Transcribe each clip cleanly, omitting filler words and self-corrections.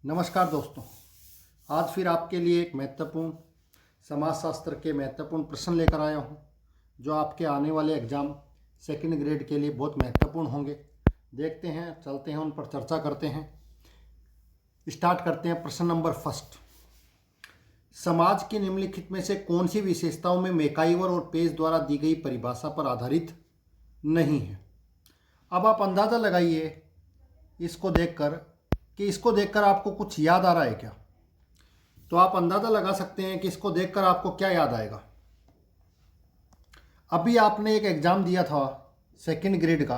नमस्कार दोस्तों। आज फिर आपके लिए एक महत्वपूर्ण समाजशास्त्र के महत्वपूर्ण प्रश्न लेकर आया हूं, जो आपके आने वाले एग्ज़ाम सेकंड ग्रेड के लिए बहुत महत्वपूर्ण होंगे। देखते हैं, चलते हैं, उन पर चर्चा करते हैं। स्टार्ट करते हैं। प्रश्न नंबर फर्स्ट, समाज की निम्नलिखित में से कौन सी विशेषताओं में मैकाइवर और पेज द्वारा दी गई परिभाषा पर आधारित नहीं है। अब आप अंदाज़ा लगाइए इसको देखकर आपको कुछ याद आ रहा है क्या। तो आप अंदाज़ा लगा सकते हैं कि इसको देखकर आपको क्या याद आएगा। अभी आपने एक एग्ज़ाम दिया था सेकंड ग्रेड का,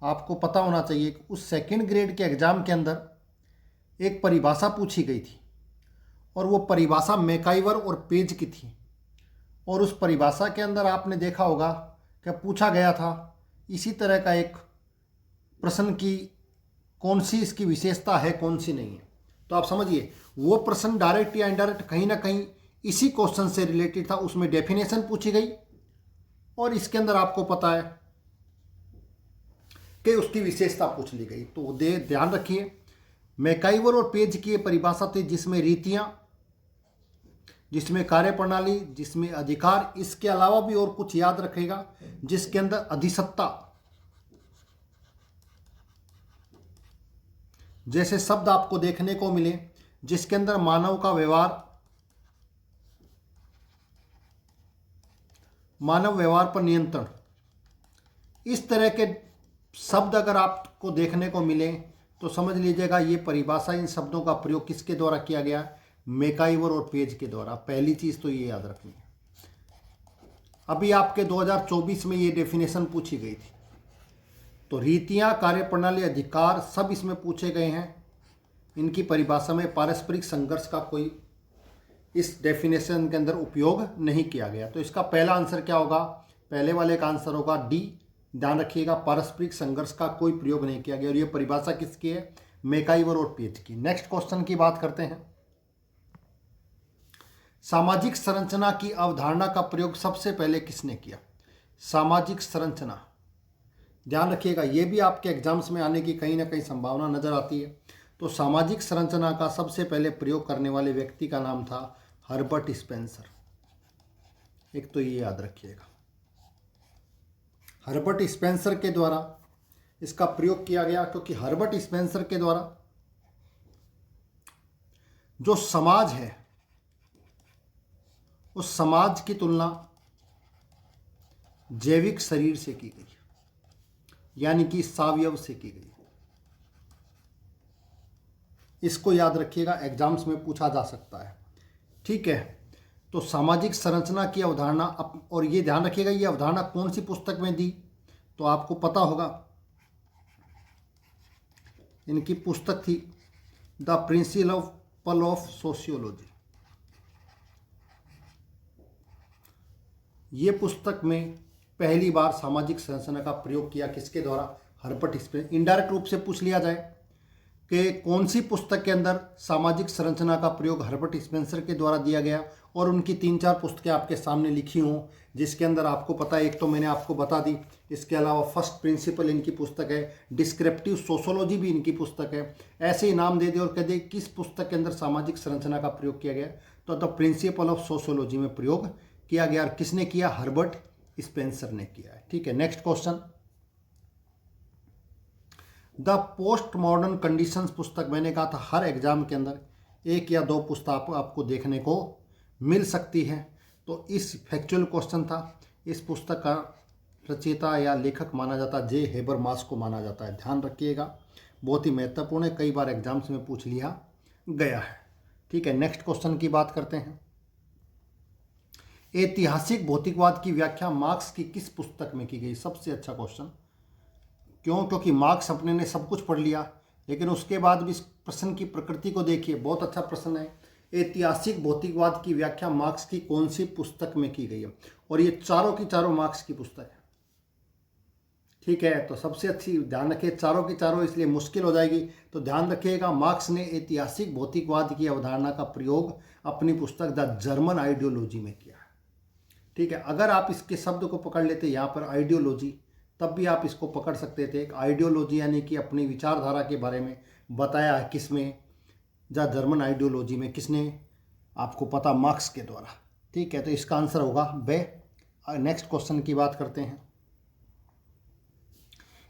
आपको पता होना चाहिए कि उस सेकंड ग्रेड के एग्ज़ाम के अंदर एक परिभाषा पूछी गई थी और वो परिभाषा मैकाइवर और पेज की थी। और उस परिभाषा के अंदर आपने देखा होगा कि पूछा गया था इसी तरह का एक प्रश्न की कौन सी इसकी विशेषता है, कौन सी नहीं है। तो आप समझिए वो प्रश्न डायरेक्ट या इनडायरेक्ट कहीं ना कहीं इसी क्वेश्चन से रिलेटेड था। उसमें डेफिनेशन पूछी गई और इसके अंदर आपको पता है कि उसकी विशेषता पूछ ली गई। तो ध्यान रखिए, मैकाइवर और पेज की ये परिभाषा थी जिसमें रीतियां, जिसमें कार्यप्रणाली, जिसमें अधिकार, इसके अलावा भी और कुछ याद रखेगा जिसके अंदर अधिसत्ता जैसे शब्द आपको देखने को मिले, जिसके अंदर मानव व्यवहार पर नियंत्रण, इस तरह के शब्द अगर आपको देखने को मिले तो समझ लीजिएगा ये परिभाषा, इन शब्दों का प्रयोग किसके द्वारा किया गया, मैकाइवर और पेज के द्वारा। पहली चीज़ तो ये याद रखनी है। अभी आपके 2024 में ये डेफिनेशन पूछी गई थी। तो रीतियां, कार्यप्रणाली, अधिकार सब इसमें पूछे गए हैं। इनकी परिभाषा में पारस्परिक संघर्ष का कोई इस डेफिनेशन के अंदर उपयोग नहीं किया गया। तो इसका पहला आंसर क्या होगा, पहले वाले का आंसर होगा डी। ध्यान रखिएगा, पारस्परिक संघर्ष का कोई प्रयोग नहीं किया गया। और ये परिभाषा किसकी है, मैकाइवर और पेज की। नेक्स्ट क्वेश्चन की बात करते हैं। सामाजिक संरचना की अवधारणा का प्रयोग सबसे पहले किसने किया। सामाजिक संरचना, ध्यान रखिएगा, ये भी आपके एग्जाम्स में आने की कहीं ना कहीं संभावना नजर आती है। तो सामाजिक संरचना का सबसे पहले प्रयोग करने वाले व्यक्ति का नाम था हर्बर्ट स्पेंसर। एक तो ये याद रखिएगा, हर्बर्ट स्पेंसर के द्वारा इसका प्रयोग किया गया, क्योंकि हर्बर्ट स्पेंसर के द्वारा जो समाज है उस समाज की तुलना जैविक शरीर से की गई, यानी कि सावयव से की गई। इसको याद रखिएगा, एग्जाम्स में पूछा जा सकता है। ठीक है, तो सामाजिक संरचना की अवधारणा, और ये ध्यान रखिएगा ये अवधारणा कौन सी पुस्तक में दी, तो आपको पता होगा इनकी पुस्तक थी द प्रिंसिपल ऑफ सोशियोलॉजी। ये पुस्तक में पहली बार सामाजिक संरचना का प्रयोग किया किसके द्वारा, हर्बर्ट स्पेंसर। इनडायरेक्ट रूप से पूछ लिया जाए कि कौन सी पुस्तक के अंदर सामाजिक संरचना का प्रयोग हर्बर्ट स्पेंसर के द्वारा दिया गया, और उनकी 3-4 पुस्तकें आपके सामने लिखी हों जिसके अंदर आपको पता है, एक तो मैंने आपको बता दी, इसके अलावा फर्स्ट प्रिंसिपल इनकी पुस्तक है, डिस्क्रिप्टिव सोशोलॉजी भी इनकी पुस्तक है। ऐसे ही नाम दे दे और कह दे किस पुस्तक के अंदर सामाजिक संरचना का प्रयोग किया गया, तो द प्रिंसिपल ऑफ सोशोलॉजी में प्रयोग किया गया। और किसने किया, हर्बर्ट स्पेंसर ने किया है। ठीक है, next question. The post modern conditions पुस्तक, मैंने कहा था हर एग्जाम के अंदर 1 या 2 पुस्तक आपको देखने को मिल सकती है। तो इस फैक्चुअल क्वेश्चन था। इस पुस्तक का रचयिता या लेखक माना जाता है जे हेबरमास को माना जाता है। ध्यान रखिएगा, बहुत ही महत्वपूर्ण है, कई बार एग्जाम्स में पूछ लिया गया है। ठीक है, नेक्स्ट क्वेश्चन की बात करते हैं। ऐतिहासिक भौतिकवाद की व्याख्या मार्क्स की किस पुस्तक में की गई। सबसे अच्छा क्वेश्चन, क्यों, क्योंकि मार्क्स अपने ने सब कुछ पढ़ लिया, लेकिन उसके बाद भी इस प्रश्न की प्रकृति को देखिए, बहुत अच्छा प्रश्न है। ऐतिहासिक भौतिकवाद की व्याख्या मार्क्स की कौन सी पुस्तक में की गई है, और ये चारों की चारों मार्क्स की पुस्तक है। ठीक है, तो सबसे अच्छी, ध्यान रखिए चारों की चारों, इसलिए मुश्किल हो जाएगी। तो ध्यान रखिएगा, मार्क्स ने ऐतिहासिक भौतिकवाद की अवधारणा का प्रयोग अपनी पुस्तक द जर्मन आइडियोलॉजी में किया है। ठीक है, अगर आप इसके शब्द को पकड़ लेते यहाँ पर आइडियोलॉजी, तब भी आप इसको पकड़ सकते थे। एक आइडियोलॉजी यानी कि अपनी विचारधारा के बारे में बताया है, किसमें, या जर्मन आइडियोलॉजी में, किसने, आपको पता, मार्क्स के द्वारा। ठीक है, तो इसका आंसर होगा बे। नेक्स्ट क्वेश्चन की बात करते हैं।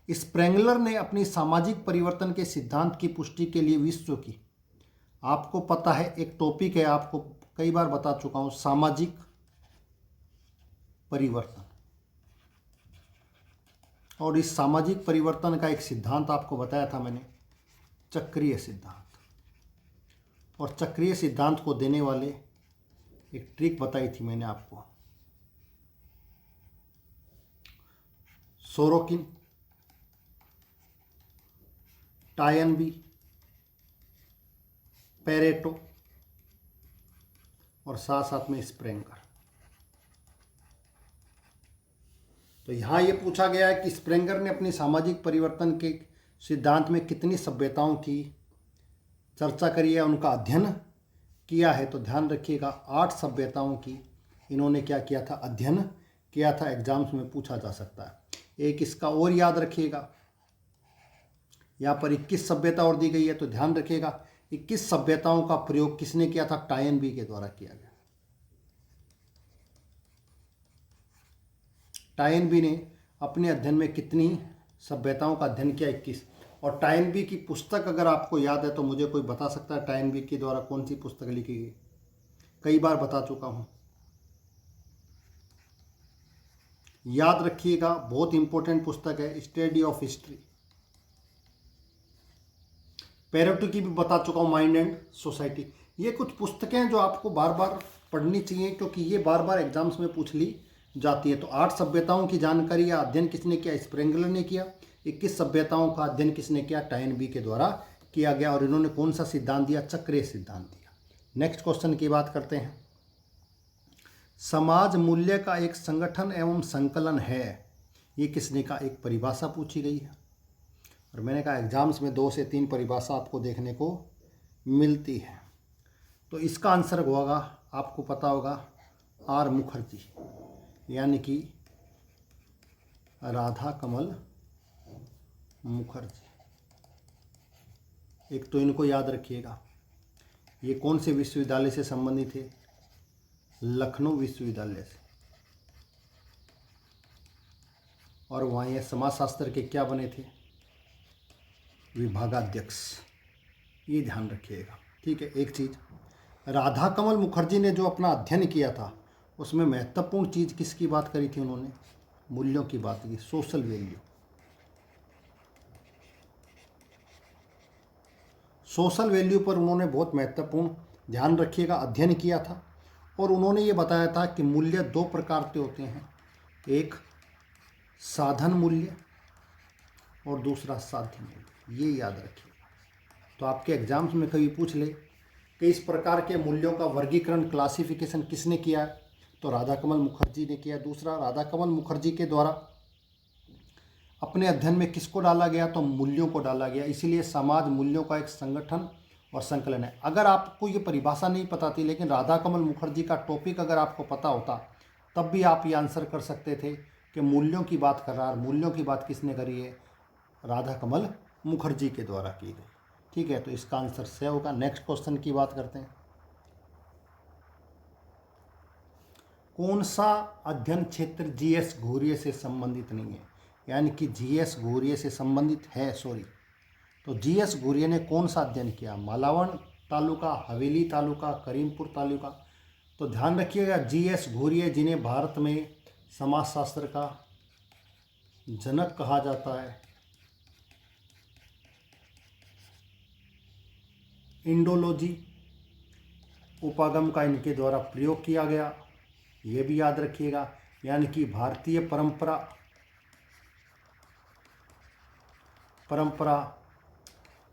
स्प्रेंगलर ने अपनी सामाजिक परिवर्तन के सिद्धांत की पुष्टि के लिए विश्व की, आपको पता है एक टॉपिक है, आपको कई बार बता चुका हूं, सामाजिक परिवर्तन। और इस सामाजिक परिवर्तन का एक सिद्धांत आपको बताया था मैंने, चक्रीय सिद्धांत। और चक्रीय सिद्धांत को देने वाले एक ट्रिक बताई थी मैंने आपको, सोरोकिन, टायनबी, पेरेटो और साथ साथ में स्प्रेंगर। तो यहाँ ये पूछा गया है कि स्प्रेंगर ने अपनी सामाजिक परिवर्तन के सिद्धांत में कितनी सभ्यताओं की चर्चा करी है, उनका अध्ययन किया है। तो ध्यान रखिएगा 8 सभ्यताओं की इन्होंने क्या किया था, अध्ययन किया था। एग्जाम्स में पूछा जा सकता है। एक इसका और याद रखिएगा, यहाँ पर 21 सभ्यता और दी गई है, तो ध्यान रखिएगा 21 सभ्यताओं का प्रयोग किसने किया था, टायनबी के द्वारा किया गया। टायनबी ने अपने अध्ययन में कितनी सभ्यताओं का अध्ययन किया, 21। और टायनबी की पुस्तक अगर आपको याद है तो मुझे कोई बता सकता है टायनबी के द्वारा कौन सी पुस्तक लिखी गई, कई बार बता चुका हूं, याद रखिएगा, बहुत इंपॉर्टेंट पुस्तक है, स्टडी ऑफ हिस्ट्री। पेरेटो की भी बता चुका हूं, माइंड एंड सोसाइटी। ये कुछ पुस्तकें हैं जो आपको बार बार पढ़नी चाहिए, क्योंकि ये बार बार एग्जाम्स में पूछ ली जाती है। तो 8 सभ्यताओं की जानकारी या अध्ययन किसने किया, स्प्रेंगलर ने किया। 21 सभ्यताओं का अध्ययन किसने किया, टायनबी के द्वारा किया गया। और इन्होंने कौन सा सिद्धांत दिया, चक्रीय सिद्धांत दिया। नेक्स्ट क्वेश्चन की बात करते हैं। समाज मूल्य का एक संगठन एवं संकलन है, ये किसने का, एक परिभाषा पूछी गई है। और मैंने कहा एग्जाम्स में 2 से 3 परिभाषा आपको देखने को मिलती है। तो इसका आंसर होगा, आपको पता होगा, आर मुखर्जी, यानी कि राधा कमल मुखर्जी। एक तो इनको याद रखिएगा, ये कौन से विश्वविद्यालय से संबंधित है, लखनऊ विश्वविद्यालय से। और वहाँ ये समाजशास्त्र के क्या बने थे, विभागाध्यक्ष, ये ध्यान रखिएगा। ठीक है, एक चीज़, राधा कमल मुखर्जी ने जो अपना अध्ययन किया था उसमें महत्वपूर्ण चीज़ किसकी बात करी थी, उन्होंने मूल्यों की बात की, सोशल वैल्यू। सोशल वैल्यू पर उन्होंने बहुत महत्वपूर्ण, ध्यान रखिएगा, अध्ययन किया था। और उन्होंने ये बताया था कि मूल्य 2 प्रकार के होते हैं, एक साधन मूल्य और दूसरा साध्य मूल्य, ये याद रखिएगा। तो आपके एग्जाम्स में कभी पूछ ले कि इस प्रकार के मूल्यों का वर्गीकरण, क्लासिफिकेशन किसने किया, तो राधा कमल मुखर्जी ने किया। दूसरा, राधा कमल मुखर्जी के द्वारा अपने अध्ययन में किसको डाला गया, तो मूल्यों को डाला गया। इसीलिए समाज मूल्यों का एक संगठन और संकलन है। अगर आपको ये परिभाषा नहीं पता थी, लेकिन राधा कमल मुखर्जी का टॉपिक अगर आपको पता होता, तब भी आप ये आंसर कर सकते थे कि मूल्यों की बात कर रहा है। मूल्यों की बात किसने करी है, राधा कमल मुखर्जी के द्वारा की गई। ठीक है, तो इसका आंसर से होगा। नेक्स्ट क्वेश्चन की बात करते हैं। कौन सा अध्ययन क्षेत्र जीएस घूरिये से संबंधित नहीं है, यानी कि जीएस घूरिये से संबंधित है, सॉरी। तो जीएस घूरिये ने कौन सा अध्ययन किया, मालावन तालुका, हवेली तालुका, करीमपुर तालुका। तो ध्यान रखिएगा, जीएस घूरिये, जिन्हें भारत में समाजशास्त्र का जनक कहा जाता है, इंडोलॉजी उपागम का इनके द्वारा प्रयोग किया गया, ये भी याद रखिएगा। यानी कि भारतीय परंपरा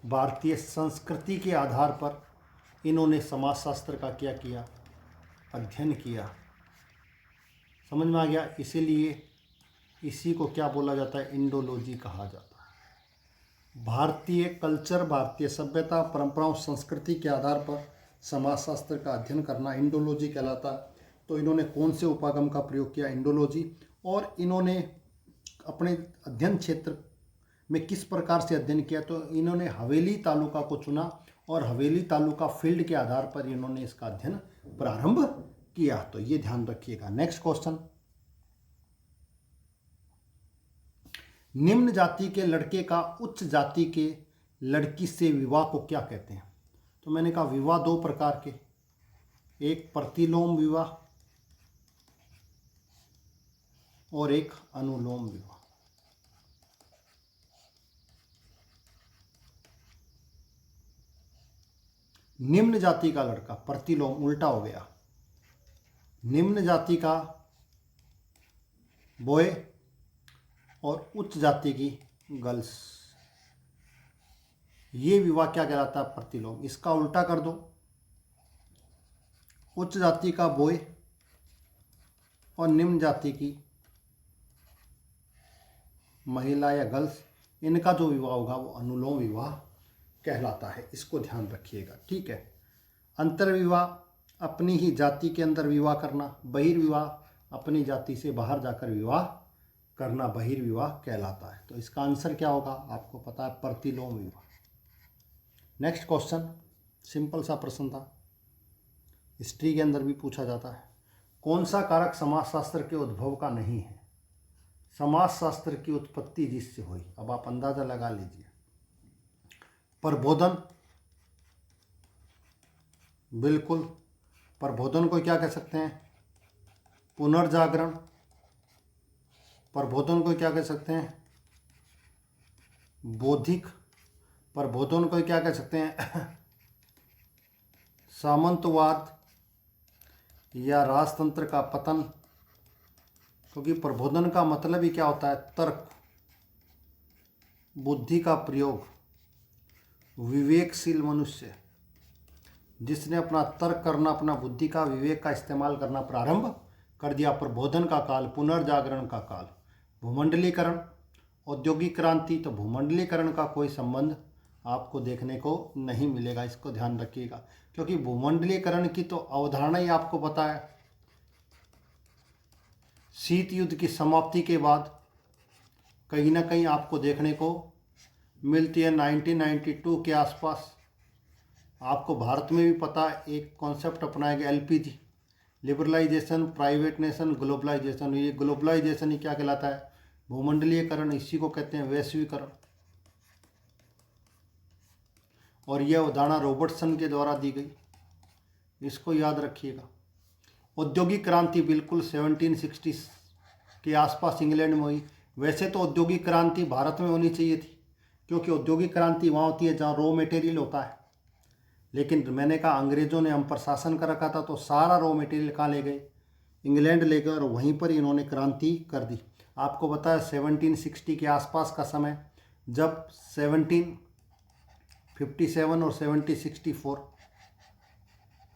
भारतीय संस्कृति के आधार पर इन्होंने समाजशास्त्र का क्या किया, अध्ययन किया। समझ में आ गया। इसीलिए इसी को क्या बोला जाता है, इंडोलॉजी कहा जाता है। भारतीय कल्चर, भारतीय सभ्यता, परंपराओं, संस्कृति के आधार पर समाजशास्त्र का अध्ययन करना इंडोलॉजी कहलाता है। तो इन्होंने कौन से उपागम का प्रयोग किया, इंडोलॉजी। और इन्होंने अपने अध्ययन क्षेत्र में किस प्रकार से अध्ययन किया, तो इन्होंने हवेली तालुका को चुना और हवेली तालुका फील्ड के आधार पर इन्होंने इसका अध्ययन प्रारंभ किया। तो ये ध्यान रखिएगा। नेक्स्ट क्वेश्चन, निम्न जाति के लड़के का उच्च जाति के लड़की से विवाह को क्या कहते हैं? तो मैंने कहा विवाह दो प्रकार के, एक प्रतिलोम विवाह और एक अनुलोम विवाह। निम्न जाति का लड़का, प्रतिलोम उल्टा हो गया, निम्न जाति का बॉय और उच्च जाति की गर्ल्स, ये विवाह क्या कहलाता है? प्रतिलोम। इसका उल्टा कर दो, उच्च जाति का बॉय और निम्न जाति की महिला या गर्ल्स, इनका जो विवाह होगा वो अनुलोम विवाह कहलाता है। इसको ध्यान रखिएगा, ठीक है। अंतर्विवाह अपनी ही जाति के अंदर विवाह करना, बहिर्विवाह अपनी जाति से बाहर जाकर विवाह करना बहिर्विवाह कहलाता है। तो इसका आंसर क्या होगा? आपको पता है, प्रतिलोम विवाह। नेक्स्ट क्वेश्चन, सिंपल सा प्रश्न था, हिस्ट्री के अंदर भी पूछा जाता है। कौन सा कारक समाजशास्त्र के उद्भव का नहीं है? समाजशास्त्र की उत्पत्ति जिससे हुई, अब आप अंदाजा लगा लीजिए। प्रबोधन, बिल्कुल। प्रबोधन को क्या कह सकते हैं? पुनर्जागरण। प्रबोधन को क्या कह सकते हैं? बौद्धिक। प्रबोधन को क्या कह सकते हैं? सामंतवाद या राजतंत्र का पतन। क्योंकि प्रबोधन का मतलब ही क्या होता है? तर्क, बुद्धि का प्रयोग, विवेकशील मनुष्य जिसने अपना तर्क करना, अपना बुद्धि का, विवेक का इस्तेमाल करना प्रारंभ कर दिया। प्रबोधन का काल, पुनर्जागरण का काल। भूमंडलीकरण, औद्योगिक क्रांति, तो भूमंडलीकरण का कोई संबंध आपको देखने को नहीं मिलेगा, इसको ध्यान रखिएगा। क्योंकि भूमंडलीकरण की तो अवधारणा ही आपको पता है, शीत युद्ध की समाप्ति के बाद कहीं ना कहीं आपको देखने को मिलती है। 1992 के आसपास आपको भारत में भी पता है, एक कॉन्सेप्ट अपनाया गया, LPG, liberalisation, private nation, globalisation. ये ग्लोबलाइजेशन ही क्या कहलाता है? भूमंडलीयकरण। इसी को कहते हैं वैश्वीकरण। और यह अवधारणा रॉबर्टसन के द्वारा दी गई, इसको याद रखिएगा। औद्योगिक क्रांति बिल्कुल 1760 के आसपास इंग्लैंड में हुई। वैसे तो औद्योगिक क्रांति भारत में होनी चाहिए थी, क्योंकि औद्योगिक क्रांति वहाँ होती है जहाँ रॉ मटेरियल होता है। लेकिन मैंने कहा अंग्रेज़ों ने हम पर शासन कर रखा था, तो सारा रॉ मटेरियल कहाँ ले गए? इंग्लैंड ले गए, और वहीं पर इन्होंने क्रांति कर दी। आपको पता है 1760 के आसपास का समय, जब 1757 और 1764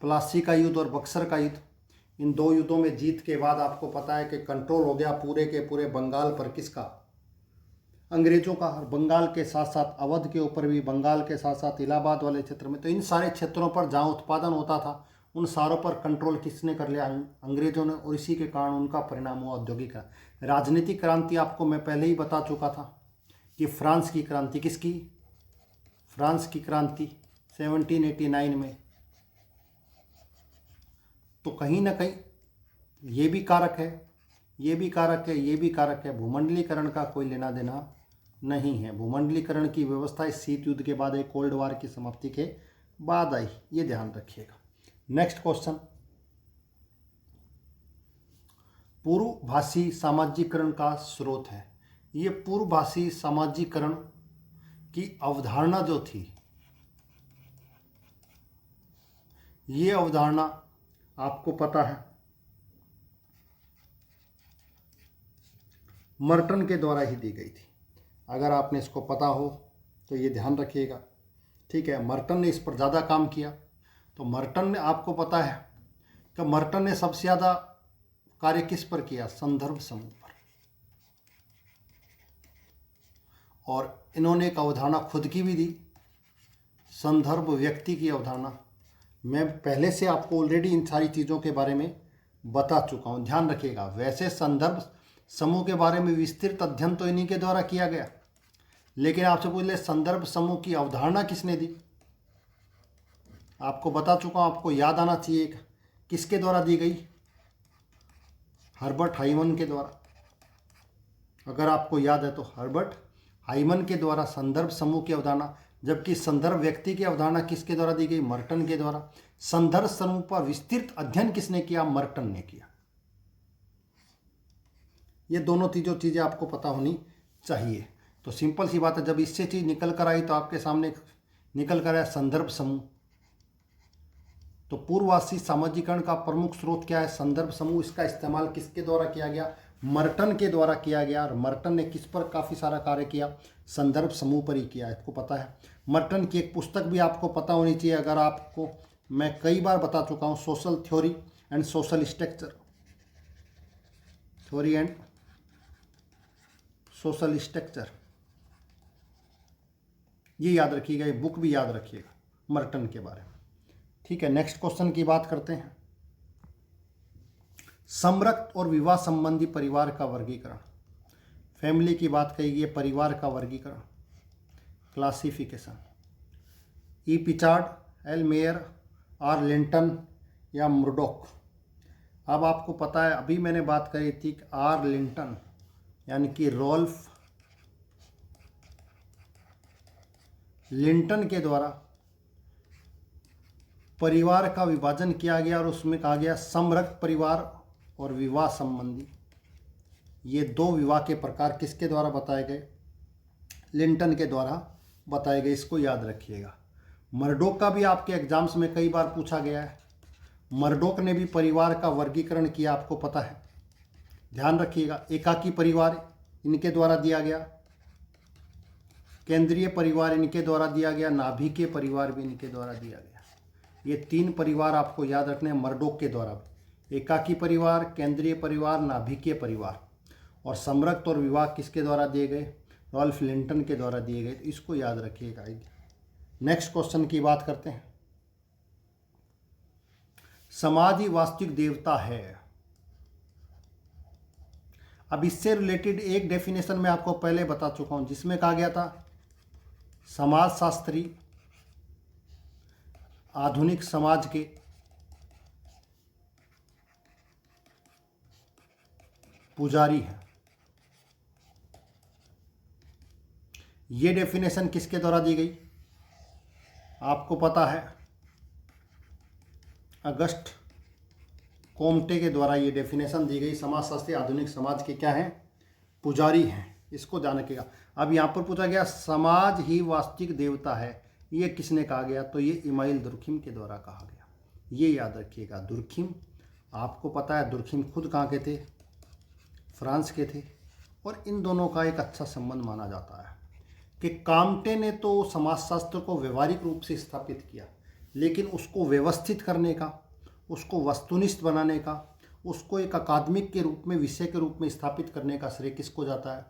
प्लासी का युद्ध और बक्सर का युद्ध, इन दो युद्धों में जीत के बाद आपको पता है कि कंट्रोल हो गया पूरे के पूरे बंगाल पर। किसका? अंग्रेजों का। और बंगाल के साथ साथ अवध के ऊपर भी, बंगाल के साथ साथ इलाहाबाद वाले क्षेत्र में, तो इन सारे क्षेत्रों पर जहाँ उत्पादन होता था उन सारों पर कंट्रोल किसने कर लिया? अंग्रेजों ने। और इसी के कारण उनका परिणाम हुआ औद्योगिक राजनीतिक क्रांति। आपको मैं पहले ही बता चुका था कि फ्रांस की क्रांति, किसकी? फ्रांस की क्रांति 1789 में। तो कहीं ना कहीं ये भी कारक है, ये भी कारक है, ये भी कारक है। भूमंडलीकरण का कोई लेना देना नहीं है। भूमंडलीकरण की व्यवस्था इस शीत युद्ध के बाद, एक कोल्ड वार की समाप्ति के बाद आई, ये ध्यान रखिएगा। नेक्स्ट क्वेश्चन, पूर्वभाषी सामाजिकरण का स्रोत है। ये पूर्वभाषी सामाजिकरण की अवधारणा जो थी, ये अवधारणा आपको पता है मर्टन के द्वारा ही दी गई थी। अगर आपने इसको पता हो तो ये ध्यान रखिएगा, ठीक है। मर्टन ने इस पर ज़्यादा काम किया। तो मर्टन ने, आपको पता है कि मर्टन ने सबसे ज़्यादा कार्य किस पर किया? संदर्भ समूह पर। और इन्होंने एक अवधारणा खुद की भी दी, संदर्भ व्यक्ति की अवधारणा। मैं पहले से आपको ऑलरेडी इन सारी चीज़ों के बारे में बता चुका हूँ, ध्यान रखिएगा। वैसे संदर्भ समूह के बारे में विस्तृत अध्ययन तो इन्हीं के द्वारा किया गया, लेकिन आपसे पूछ ले संदर्भ समूह की अवधारणा किसने दी? आपको बता चुका हूँ, आपको याद आना चाहिए किसके द्वारा दी गई, हर्बर्ट हाइमन के द्वारा। अगर आपको याद है तो हर्बर्ट हाइमन के द्वारा संदर्भ समूह की अवधारणा, जबकि संदर्भ व्यक्ति की अवधारणा किसके द्वारा दी गई, मर्टन के द्वारा। संदर्भ समूह पर विस्तृत अध्ययन किसने किया, मर्टन ने किया। ये दोनों चीज़ें आपको पता होनी चाहिए। तो सिंपल सी बात है, जब इससे चीज़ निकल कर आई तो आपके सामने निकल कर आया संदर्भ समूह। तो पूर्ववासी सामाजिकरण का प्रमुख स्रोत क्या है, संदर्भ समूह। इसका इस्तेमाल किसके द्वारा किया गया, मर्टन के द्वारा किया गया। और मर्टन ने किस पर काफ़ी सारा कार्य किया, संदर्भ समूह पर ही किया, आपको पता है। मर्टन की एक पुस्तक भी आपको पता होनी चाहिए, अगर आपको मैं कई बार बता चुका हूँ, social theory and social structure, theory and social structure, ये याद रखिएगा, ये बुक भी याद रखिएगा मर्टन के बारे में। ठीक है, नेक्स्ट क्वेश्चन की बात करते हैं। समरक्त और विवाह संबंधी परिवार का वर्गीकरण, फैमिली की बात कही गई, परिवार का वर्गीकरण, classification. E Pritchard, L Mayer, R Linton या मुर्डॉक। अब आपको पता है, अभी मैंने बात करी थी कि आर लिंटन यानी कि रॉल्फ लिंटन के द्वारा परिवार का विभाजन किया गया और उसमें कहा गया समरक्त परिवार और विवाह संबंधी। ये दो विवाह के प्रकार किसके द्वारा बताए गए, लिंटन के द्वारा बताए गए, इसको याद रखिएगा। मर्डोक का भी आपके एग्जाम्स में कई बार पूछा गया है। मर्डोक ने भी परिवार का वर्गीकरण किया, आपको पता है, ध्यान रखिएगा। एकाकी परिवार इनके द्वारा दिया गया, केंद्रीय परिवार इनके द्वारा दिया गया, नाभिकीय परिवार भी इनके द्वारा दिया गया। ये तीन परिवार आपको याद रखने हैं मर्डोक के द्वारा, एकाकी परिवार, केंद्रीय परिवार, नाभिकीय परिवार। और समरक्त और विवाह किसके द्वारा दिए गए, रॉल्फ लिंटन के द्वारा दिए गए, तो इसको याद रखिएगा। नेक्स्ट क्वेश्चन की बात करते हैं। समाज ही वास्तविक देवता है। अब इससे रिलेटेड एक डेफिनेशन मैं आपको पहले बता चुका हूं, जिसमें कहा गया था समाजशास्त्री आधुनिक समाज के पुजारी हैं। ये डेफिनेशन किसके द्वारा दी गई, आपको पता है, अगस्ट कोम्टे के द्वारा ये डेफिनेशन दी गई। समाजशास्त्री आधुनिक समाज के क्या हैं, पुजारी हैं, इसको ध्यान रखिएगा। अब यहाँ पर पूछा गया समाज ही वास्तविक देवता है, ये किसने कहा गया, तो ये इमाइल दुर्खिम के द्वारा कहा गया। ये याद रखिएगा, दुर्खिम, आपको पता है दुर्खिम खुद कहाँ के थे, फ्रांस के थे। और इन दोनों का एक अच्छा संबंध माना जाता है कि काम्टे ने तो समाजशास्त्र को व्यवहारिक रूप से स्थापित किया, लेकिन उसको व्यवस्थित करने का, उसको वस्तुनिष्ठ बनाने का, उसको एक अकादमिक के रूप में, विषय के रूप में स्थापित करने का श्रेय किसको जाता है,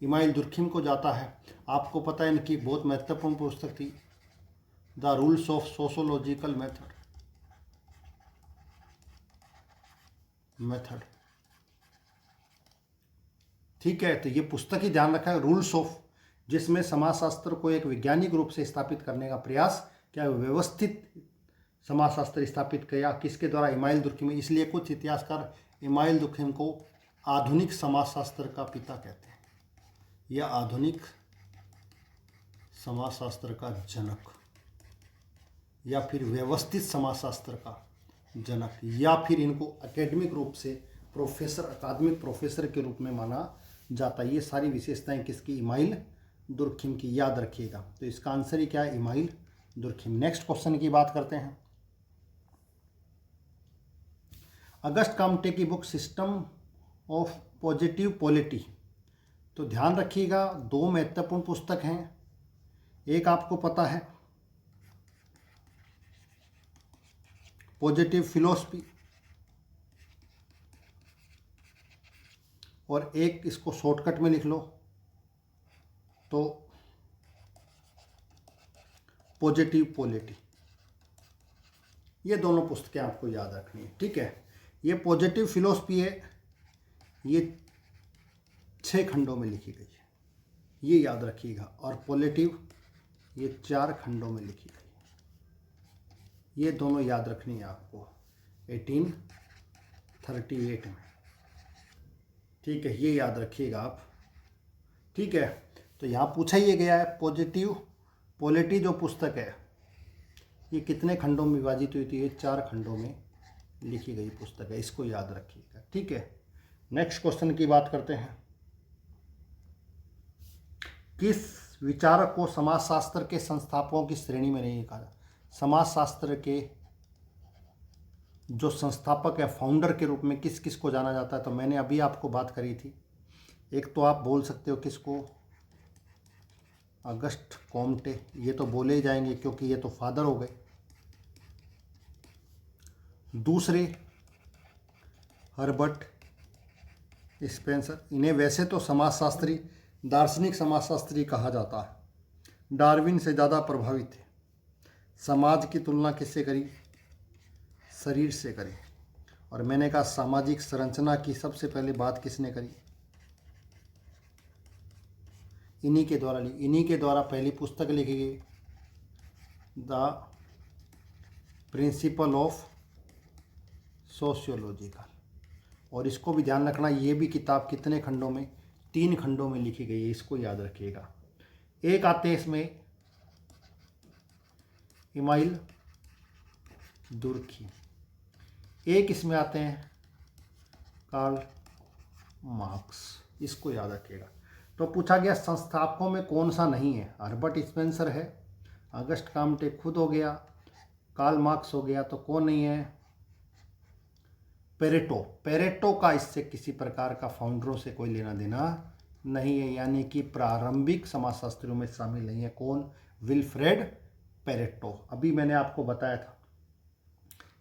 इमाइल दुर्खिम को जाता है। आपको पता है इनकी बहुत महत्वपूर्ण पुस्तक थी, the rules of sociological method. ठीक है, तो ये पुस्तक ही ध्यान रखा है, रूल्स ऑफ, जिसमें समाजशास्त्र को एक वैज्ञानिक रूप से स्थापित करने का प्रयास, क्या व्यवस्थित समाजशास्त्र स्थापित किया, किसके द्वारा, इमाइल दुर्खिम। इसलिए कुछ इतिहासकार इमाइल दुर्खिम को आधुनिक समाजशास्त्र का पिता कहते हैं, या आधुनिक समाजशास्त्र का जनक, या फिर व्यवस्थित समाजशास्त्र का जनक, या फिर इनको एकेडमिक रूप से प्रोफेसर, अकादमिक प्रोफेसर के रूप में माना जाता है। ये सारी विशेषताएं किसकी, इमाइल दुर्खिम की, याद रखिएगा। तो इसका आंसर ही क्या है, इमाइल दुर्खिम। नेक्स्ट क्वेश्चन की बात करते हैं। अगस्ट काम्टे की book system of positive polity, तो ध्यान रखिएगा दो महत्वपूर्ण पुस्तक हैं। एक आपको पता है पॉजिटिव फिलॉसफी, और एक इसको शॉर्टकट में लिख लो तो पॉजिटिव पॉलिटी। ये दोनों पुस्तकें आपको याद रखनी है, ठीक है। ये पॉजिटिव फिलॉसफी है, ये 6 खंडों में लिखी गई है, ये याद रखिएगा। और पॉलिटिव ये 4 खंडों में लिखी गई है। ये दोनों याद रखनी है आपको 1838 में। ठीक है, ये याद रखिएगा आप। ठीक है, तो यहाँ पूछा ये गया है पॉजिटिव पॉलिटी जो पुस्तक है ये कितने खंडों में विभाजित हुई थी? ये 4 खंडों में लिखी गई पुस्तक है, इसको याद रखिएगा। ठीक है, नेक्स्ट क्वेश्चन की बात करते हैं। किस विचारक को समाजशास्त्र के संस्थापकों की श्रेणी में नहीं कहा? समाजशास्त्र के जो संस्थापक है, फाउंडर के रूप में किस किस को जाना जाता है? तो मैंने अभी आपको बात करी थी। एक तो आप बोल सकते हो किसको, अगस्ट कॉम्टे, ये तो बोले ही जाएंगे क्योंकि ये तो फादर हो गए। दूसरे हर्बर्ट स्पेंसर, इन्हें वैसे तो समाजशास्त्री, दार्शनिक समाजशास्त्री कहा जाता है, डार्विन से ज़्यादा प्रभावित थे। समाज की तुलना किससे करी? शरीर से करी। और मैंने कहा सामाजिक संरचना की सबसे पहले बात किसने करी? इन्हीं के द्वारा ली, इन्हीं के द्वारा पहली पुस्तक लिखी गई, द प्रिंसिपल ऑफ सोशियोलॉजिकल। और इसको भी ध्यान रखना, ये भी किताब कितने खंडों में? 3 खंडों में लिखी गई है, इसको याद रखिएगा। एक आते हैं इसमें इमाइल दुर्खी, एक इसमें आते हैं कार्ल मार्क्स, इसको याद रखिएगा। तो पूछा गया संस्थापकों में कौन सा नहीं है? हर्बर्ट स्पेंसर है, अगस्ट कॉम्टे खुद हो गया, कार्ल मार्क्स हो गया, तो कौन नहीं है? पेरेटो का इससे किसी प्रकार का फाउंडरों से कोई लेना देना नहीं है, यानी कि प्रारंभिक समाजशास्त्रियों में शामिल नहीं है। कौन? Wilfred Pareto. अभी मैंने आपको बताया था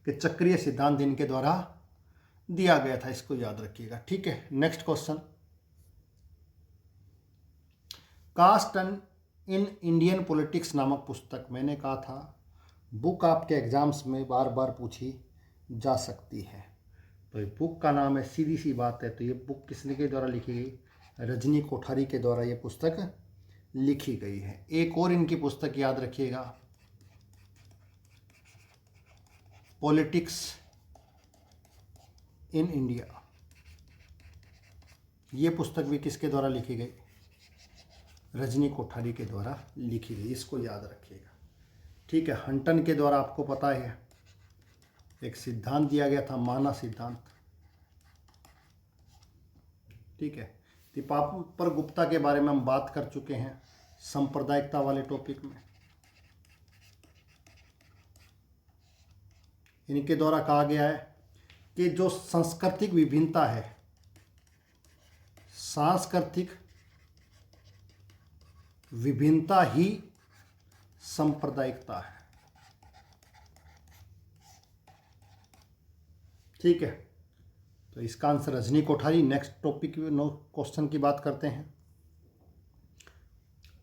कि चक्रीय सिद्धांत इनके द्वारा दिया गया था, इसको याद रखिएगा। ठीक है, next question, caste in Indian politics नामक पुस्तक, मैंने कहा था बुक आपके एग्जाम्स में बार बार पूछी जा सकती है। तो ये बुक का नाम है, सीधी सी बात है। तो ये बुक किसने के द्वारा लिखी गई? रजनी कोठारी के द्वारा ये पुस्तक लिखी गई है। एक और इनकी पुस्तक याद रखिएगा, पॉलिटिक्स इन इंडिया। ये पुस्तक भी किसके द्वारा लिखी गई? रजनी कोठारी के द्वारा लिखी गई, इसको याद रखिएगा। ठीक है, हंटन के द्वारा आपको पता है एक सिद्धांत दिया गया था, माना सिद्धांत। ठीक है, दीपापर गुप्ता के बारे में हम बात कर चुके हैं सांप्रदायिकता वाले टॉपिक में। इनके द्वारा कहा गया है कि जो सांस्कृतिक विभिन्नता है, सांस्कृतिक विभिन्नता ही सांप्रदायिकता है। ठीक है, तो इसका answer Rajni Kothari. Next topic question की बात करते हैं।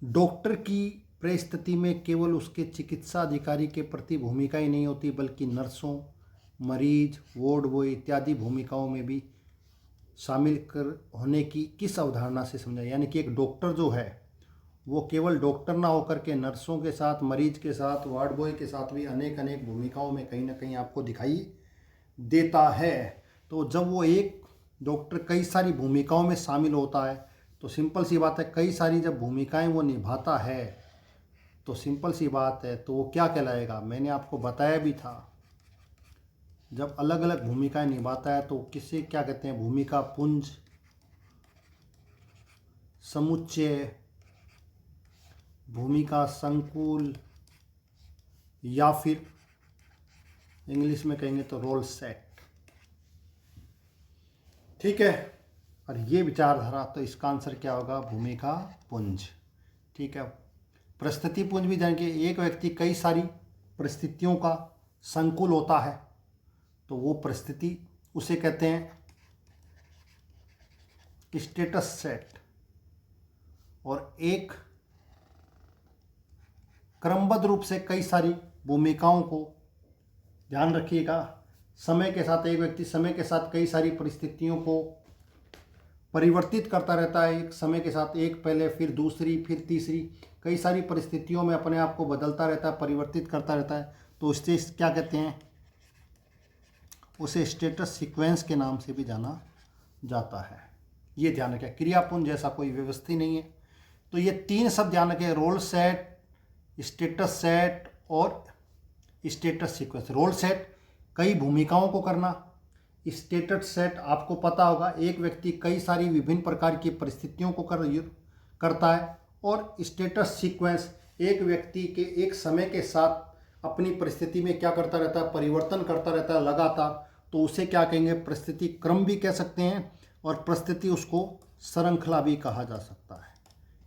डॉक्टर की परिस्थिति में केवल उसके चिकित्सा अधिकारी के प्रति भूमिका ही नहीं होती, बल्कि नर्सों, मरीज, वार्ड बॉय इत्यादि भूमिकाओं में भी शामिल कर होने की किस अवधारणा से समझा? यानी कि एक डॉक्टर जो है वो केवल डॉक्टर ना होकर के नर्सों के साथ, मरीज के साथ, वार्ड बॉय के साथ भी अनेक भूमिकाओं में कहीं ना कहीं आपको दिखाई देता है। तो जब वो एक डॉक्टर कई सारी भूमिकाओं में शामिल होता है तो सिंपल सी बात है, कई सारी जब भूमिकाएं वो निभाता है तो सिंपल सी बात है, तो वो क्या कहलाएगा? मैंने आपको बताया भी था, जब अलग अलग भूमिकाएं निभाता है तो किसे क्या कहते हैं? भूमिका पुंज, समुच्चय, भूमिका संकुल, या फिर इंग्लिश में कहेंगे तो रोल सेट। ठीक है, और ये विचारधारा, तो इसका आंसर क्या होगा? भूमिका पुंज। ठीक है, परिस्थिति पुंज भी जान के एक व्यक्ति कई सारी परिस्थितियों का संकुल होता है तो वो परिस्थिति, उसे कहते हैं स्टेटस सेट। और एक क्रमबद्ध रूप से कई सारी भूमिकाओं को, ध्यान रखिएगा, समय के साथ एक व्यक्ति समय के साथ कई सारी परिस्थितियों को परिवर्तित करता रहता है। एक समय के साथ एक, पहले फिर दूसरी, फिर तीसरी, कई सारी परिस्थितियों में अपने आप को बदलता रहता है, परिवर्तित करता रहता है। तो उससे क्या कहते हैं, उसे स्टेटस सीक्वेंस के नाम से भी जाना जाता है। ये ध्यान रखें, क्रियापुंज जैसा कोई व्यवस्था नहीं है। तो ये 3 शब्द ध्यान रखें, रोल सेट, स्टेटस सेट और स्टेटस सीक्वेंस। रोल सेट कई भूमिकाओं को करना, स्टेटस सेट आपको पता होगा एक व्यक्ति कई सारी विभिन्न प्रकार की परिस्थितियों को करता है, और स्टेटस सीक्वेंस एक व्यक्ति के एक समय के साथ अपनी परिस्थिति में क्या करता रहता है, परिवर्तन करता रहता है लगातार। तो उसे क्या कहेंगे, परिस्थिति क्रम भी कह सकते हैं, और परिस्थिति उसको श्रृंखला भी कहा जा सकता है।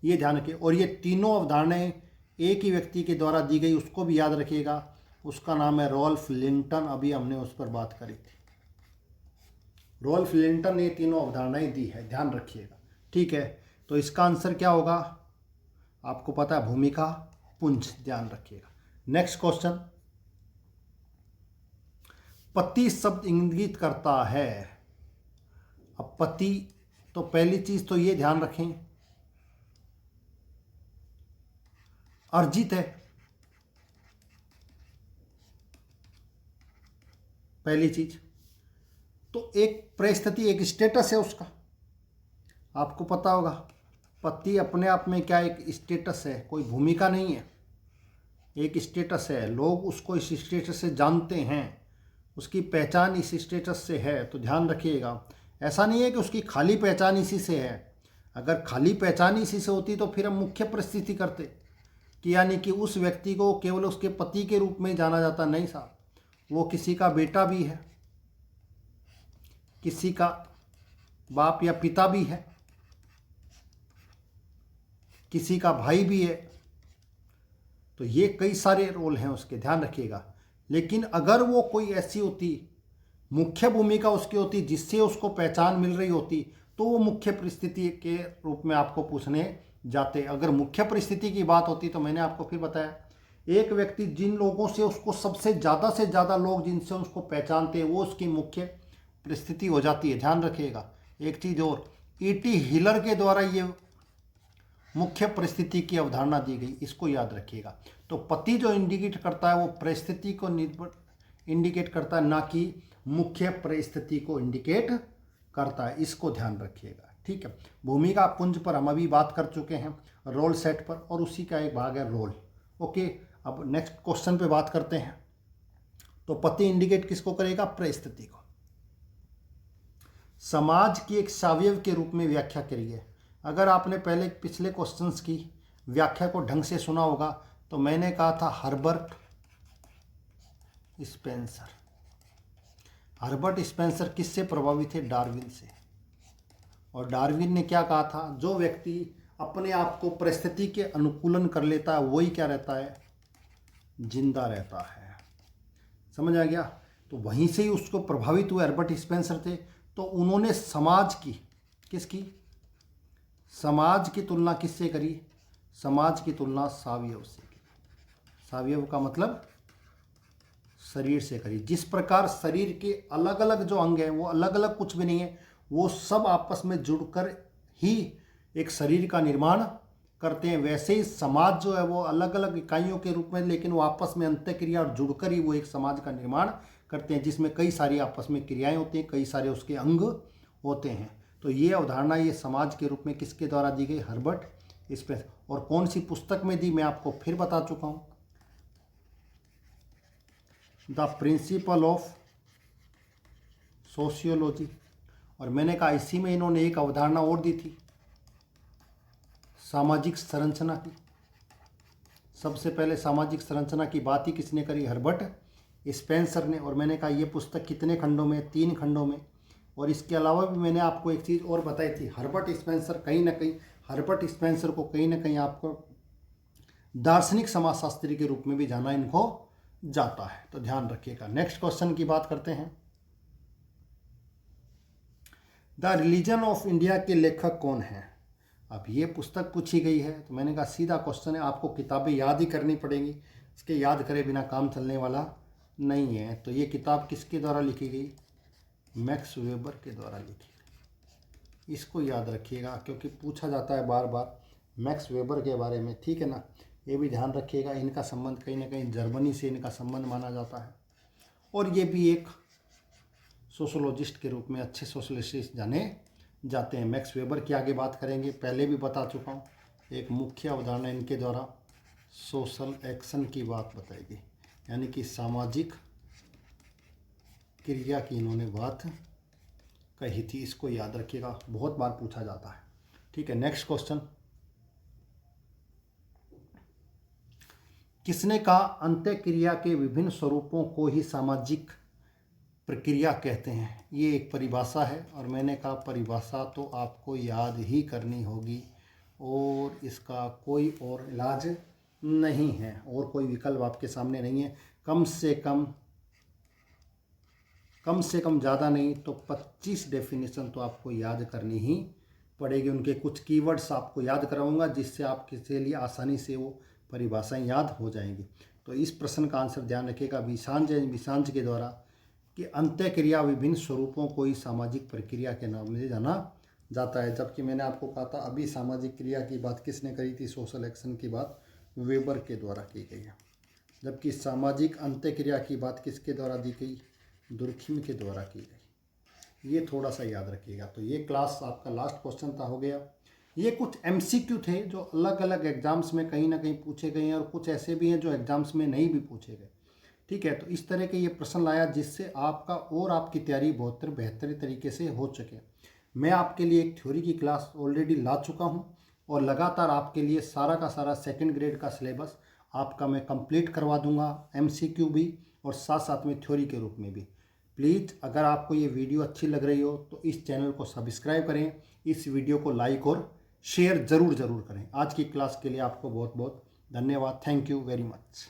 ये ध्यान रखिए। और ये तीनों अवधारणाएं एक ही व्यक्ति के द्वारा दी गई, उसको भी याद रखिएगा। उसका नाम है रॉल्फ लिंटन। अभी हमने उस पर बात करी थी। रॉल्फ लिंटन ने तीनों अवधारणाएं दी है, ध्यान रखिएगा। ठीक है, तो इसका आंसर क्या होगा, आपको पता है, भूमिका पुंज। ध्यान रखिएगा। नेक्स्ट क्वेश्चन, पति शब्द इंगित करता है। अब पति, तो पहली चीज तो ये ध्यान रखें, अर्जित है। पहली चीज तो एक परिस्थिति, एक स्टेटस है उसका, आपको पता होगा। पति अपने आप में क्या एक स्टेटस है, कोई भूमिका नहीं है, एक स्टेटस है। लोग उसको इस स्टेटस से जानते हैं, उसकी पहचान इस स्टेटस से है। तो ध्यान रखिएगा, ऐसा नहीं है कि उसकी खाली पहचान इसी से है। अगर खाली पहचान इसी से होती तो फिर हम मुख्य परिस्थिति करते कि यानी कि उस व्यक्ति को केवल उसके पति के रूप में जाना जाता। नहीं साहब, वो किसी का बेटा भी है, किसी का बाप या पिता भी है, किसी का भाई भी है। तो ये कई सारे रोल हैं उसके, ध्यान रखिएगा। लेकिन अगर वो कोई ऐसी होती, मुख्य भूमिका उसकी होती जिससे उसको पहचान मिल रही होती, तो वो मुख्य परिस्थिति के रूप में आपको पूछने जाते। अगर मुख्य परिस्थिति की बात होती तो मैंने आपको फिर बताया, एक व्यक्ति जिन लोगों से उसको सबसे ज़्यादा लोग जिनसे उसको पहचानते हैं, वो उसकी मुख्य परिस्थिति हो जाती है। ध्यान रखिएगा। एक चीज़ और, E.T. हिलर के द्वारा ये मुख्य परिस्थिति की अवधारणा दी गई, इसको याद रखिएगा। तो पति जो इंडिकेट करता है वो परिस्थिति को इंडिकेट करता है, ना कि मुख्य परिस्थिति को इंडिकेट करता है। इसको ध्यान रखिएगा। ठीक है, भूमिका पुंज पर हम अभी बात कर चुके हैं, रोल सेट पर, और उसी का एक भाग है रोल। ओके, अब नेक्स्ट क्वेश्चन पे बात करते हैं। तो पति इंडिकेट किसको करेगा, परिस्थिति को। समाज की एक सवयव के रूप में व्याख्या करिए। अगर आपने पहले पिछले क्वेश्चंस की व्याख्या को ढंग से सुना होगा तो मैंने कहा था हर्बर्ट स्पेंसर। हर्बर्ट स्पेंसर किससे प्रभावित थे, डार्विन से। और डार्विन ने क्या कहा था, जो व्यक्ति अपने आप को परिस्थिति के अनुकूलन कर लेता है वही क्या रहता है, जिंदा रहता है। समझ आ गया। तो वहीं से ही उसको प्रभावित हुए हर्बर्ट स्पेंसर थे। तो उन्होंने समाज की, किसकी, समाज की तुलना किससे करी, समाज की तुलना सावयव से की। सावयव का मतलब शरीर से करी। जिस प्रकार शरीर के अलग अलग जो अंग हैं वो अलग अलग कुछ भी नहीं है, वो सब आपस में जुड़कर ही एक शरीर का निर्माण करते हैं, वैसे ही समाज जो है वो अलग अलग इकाइयों के रूप में, लेकिन वो आपस में अंतःक्रिया और जुड़कर ही वो एक समाज का निर्माण करते हैं, जिसमें कई सारी आपस में क्रियाएं होती हैं, कई सारे उसके अंग होते हैं। तो ये अवधारणा ये समाज के रूप में किसके द्वारा दी गई, हर्बर्ट स्पेंसर। और कौन सी पुस्तक में दी मैं आपको फिर बता चुका हूँ, द प्रिंसिपल ऑफ सोशियोलॉजी। और मैंने कहा इसी में इन्होंने एक अवधारणा और दी थी, सामाजिक संरचना की। सबसे पहले सामाजिक संरचना की बात ही किसने करी, हर्बर्ट स्पेंसर ने। और मैंने कहा ये पुस्तक कितने खंडों में, 3 खंडों में। और इसके अलावा भी मैंने आपको एक चीज़ और बताई थी, हर्बर्ट स्पेंसर कहीं ना कहीं, हर्बर्ट स्पेंसर को कहीं ना कहीं आपको दार्शनिक समाजशास्त्री के रूप में भी जाना इनको जाता है। तो ध्यान रखिएगा। नेक्स्ट क्वेश्चन की बात करते हैं। द रिलीजन ऑफ इंडिया के लेखक कौन हैं। अब ये पुस्तक पूछी गई है तो मैंने कहा सीधा क्वेश्चन है, आपको किताबें याद ही करनी पड़ेंगी, इसके याद करे बिना काम चलने वाला नहीं है। तो ये किताब किसके द्वारा लिखी गई, मैक्स वेबर के द्वारा लिखी गई। इसको याद रखिएगा क्योंकि पूछा जाता है बार बार मैक्स वेबर के बारे में, ठीक है ना। ये भी ध्यान रखिएगा। इनका संबंध कहीं ना कहीं जर्मनी से इनका संबंध माना जाता है, और ये भी एक सोशोलॉजिस्ट के रूप में अच्छे सोशलिस्ट जाने जाते हैं। मैक्स वेबर की आगे बात करेंगे, पहले भी बता चुका हूँ। एक मुख्य अवधारणा इनके द्वारा सोशल एक्शन की बात बताई गई, यानी कि सामाजिक क्रिया की इन्होंने बात कही थी। इसको याद रखिएगा, बहुत बार पूछा जाता है। ठीक है, नेक्स्ट क्वेश्चन। किसने कहा अंत्य क्रिया के विभिन्न स्वरूपों को ही सामाजिक प्रक्रिया कहते हैं? ये एक परिभाषा है, और मैंने कहा परिभाषा तो आपको याद ही करनी होगी, और इसका कोई और इलाज नहीं है, और कोई विकल्प आपके सामने नहीं है। कम से कम ज़्यादा नहीं तो 25 डेफिनेशन तो आपको याद करनी ही पड़ेगी। उनके कुछ कीवर्ड्स आपको याद कराऊंगा, जिससे आपके लिए आसानी से वो परिभाषाएं याद हो जाएंगी। तो इस प्रश्न का आंसर ध्यान रखिएगा, विसांज के द्वारा, कि अंत्य क्रिया विभिन्न स्वरूपों को ही सामाजिक प्रक्रिया के नाम से जाना जाता है। जबकि मैंने आपको कहा था अभी सामाजिक क्रिया की बात किसने करी थी? सोशल एक्शन की बात वेबर के द्वारा की गई है। जबकि सामाजिक अंत्य क्रिया की बात किसके द्वारा दी गई? दुर्खिम के द्वारा की गई। ये थोड़ा सा याद रखिएगा। तो ये क्लास आपका लास्ट क्वेश्चन था, हो गया। ये कुछ MCQ थे जो अलग अलग एग्जाम्स में कहीं ना कहीं पूछे गए हैं, और कुछ ऐसे भी हैं जो एग्जाम्स में नहीं भी पूछे गए। ठीक है, तो इस तरह के ये प्रश्न लाया जिससे आपका और आपकी तैयारी बहुत बेहतर तरीके से हो सके। मैं आपके लिए एक थ्योरी की क्लास ऑलरेडी ला चुका हूँ, और लगातार आपके लिए सारा का सारा सेकंड ग्रेड का सिलेबस आपका मैं कंप्लीट करवा दूंगा, MCQ भी और साथ साथ में थ्योरी के रूप में भी। प्लीज़ अगर आपको ये वीडियो अच्छी लग रही हो तो इस चैनल को सब्सक्राइब करें, इस वीडियो को लाइक और शेयर ज़रूर करें। आज की क्लास के लिए आपको बहुत बहुत धन्यवाद। Thank you very much.